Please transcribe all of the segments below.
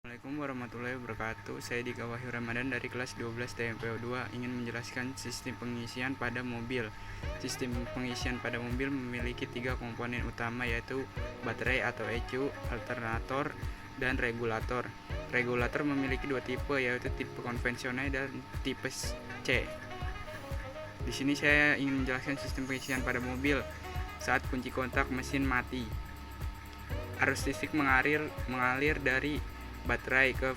Assalamualaikum warahmatullahi wabarakatuh. Saya Dika Wahyu Ramadan dari kelas 12 TMPO2 ingin menjelaskan sistem pengisian pada mobil. Sistem pengisian pada mobil memiliki 3 komponen utama, yaitu baterai atau ECU, alternator, dan regulator. Regulator memiliki 2 tipe, yaitu tipe konvensional dan tipe C. Di sini saya ingin menjelaskan sistem pengisian pada mobil. Saat kunci kontak mesin mati, arus listrik mengalir dari baterai ke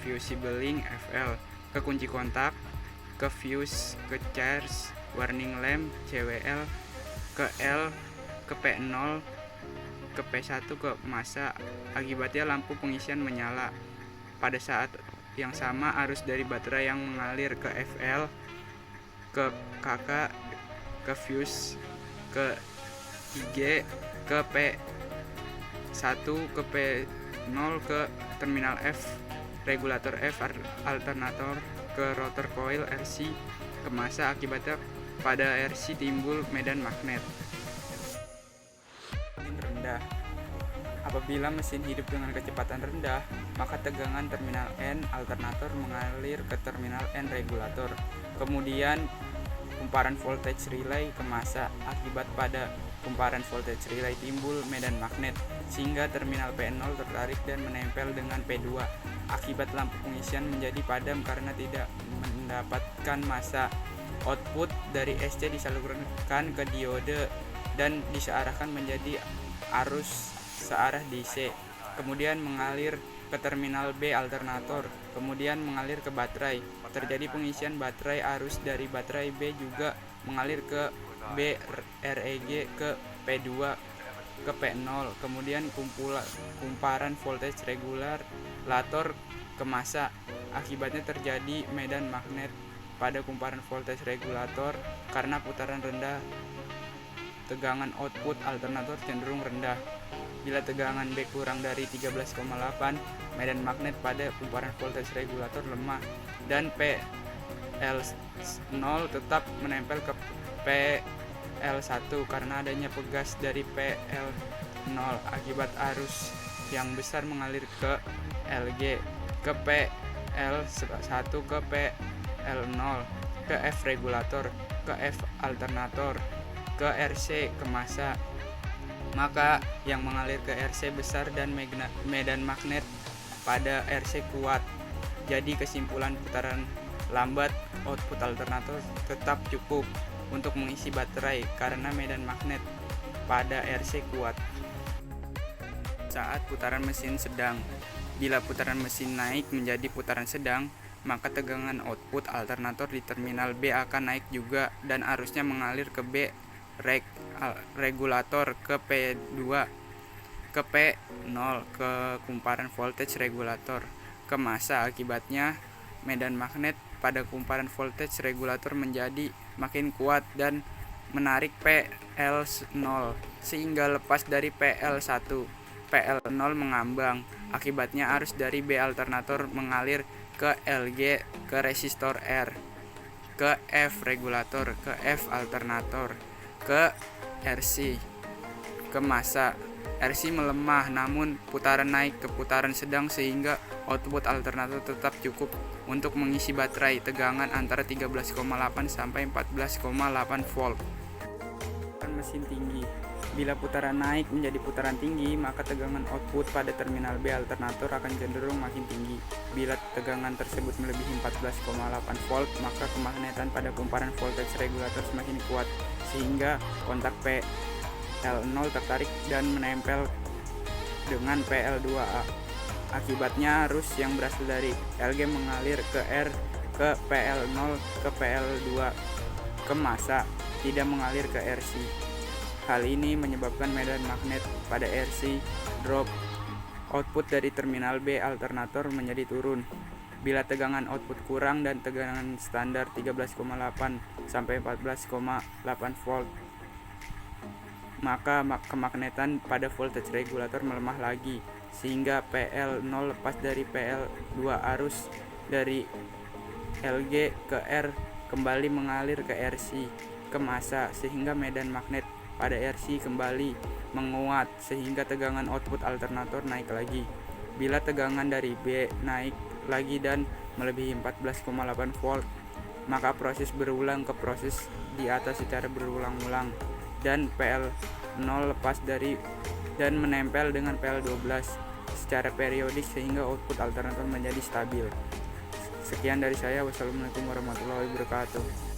fusible link FL, ke kunci kontak, ke fuse, ke charge warning lamp CWL, ke L, ke P0, ke P1, ke massa. Akibatnya lampu pengisian menyala. Pada saat yang sama, arus dari baterai yang mengalir ke FL, ke KK, ke fuse, ke IG, ke P1, ke P0, ke terminal F, regulator F, alternator, ke rotor coil RC, ke massa. Akibatnya pada RC timbul medan magnet rendah. Apabila mesin hidup dengan kecepatan rendah, maka tegangan terminal N alternator mengalir ke terminal N regulator. Kemudian kumparan voltage relay ke massa. Akibat pada kumparan voltage relay timbul medan magnet, sehingga terminal P0 tertarik dan menempel dengan P2. Akibat lampu pengisian menjadi padam karena tidak mendapatkan massa. Output dari SC disalurkan ke diode dan disearahkan menjadi arus searah DC, kemudian mengalir ke terminal B alternator, kemudian mengalir ke baterai. Terjadi pengisian baterai, arus dari baterai B juga mengalir ke B REG, ke P2, ke P0, kemudian kumparan voltage regulator ke massa. Akibatnya terjadi medan magnet pada kumparan voltage regulator karena putaran rendah. Tegangan output alternator cenderung rendah. Bila tegangan B kurang dari 13,8, medan magnet pada kumparan voltage regulator lemah dan PL0 tetap menempel ke PL1 karena adanya pegas dari PL0. Akibat arus yang besar mengalir ke LG, ke PL1, ke PL0, ke F regulator, ke F alternator, ke RC, ke massa. Maka yang mengalir ke RC besar dan medan magnet pada RC kuat. Jadi kesimpulan, putaran lambat output alternator tetap cukup untuk mengisi baterai karena medan magnet pada RC kuat. Saat putaran mesin sedang, bila putaran mesin naik menjadi putaran sedang, maka tegangan output alternator di terminal B akan naik juga dan arusnya mengalir ke B regulator, ke P2, ke P0, ke kumparan voltage regulator, ke massa. Akibatnya medan magnet pada kumparan voltage regulator menjadi makin kuat dan menarik PL0 sehingga lepas dari PL1. PL0 mengambang. Akibatnya arus dari B alternator mengalir ke LG, ke resistor R, ke F regulator, ke F alternator, ke RC, ke massa. RC melemah namun putaran naik ke putaran sedang sehingga output alternator tetap cukup untuk mengisi baterai. Tegangan antara 13,8 sampai 14,8 volt. Mesin tinggi. Bila putaran naik menjadi putaran tinggi, maka tegangan output pada terminal B alternator akan cenderung makin tinggi. Bila tegangan tersebut melebihi 14,8 volt, maka kemagnetan pada kumparan voltage regulator semakin kuat sehingga kontak PL0 tertarik dan menempel dengan PL2A. Akibatnya arus yang berasal dari LG mengalir ke R, ke PL0, ke PL2, ke massa, tidak mengalir ke RC. Hal ini menyebabkan medan magnet pada RC drop. Output dari terminal B alternator menjadi turun. Bila tegangan output kurang dan tegangan standar 13,8 sampai 14,8 volt, maka kemagnetan pada voltage regulator melemah lagi sehingga PL0 lepas dari PL2. Arus dari LG ke R kembali mengalir ke RC, ke massa, sehingga medan magnet pada RC kembali menguat sehingga tegangan output alternator naik lagi. Bila tegangan dari B naik lagi dan melebihi 14,8 volt, maka proses berulang ke proses di atas secara berulang-ulang, dan PL0 lepas dari dan menempel dengan PL12 secara periodik sehingga output alternator menjadi stabil. Sekian dari saya. Wassalamualaikum warahmatullahi wabarakatuh.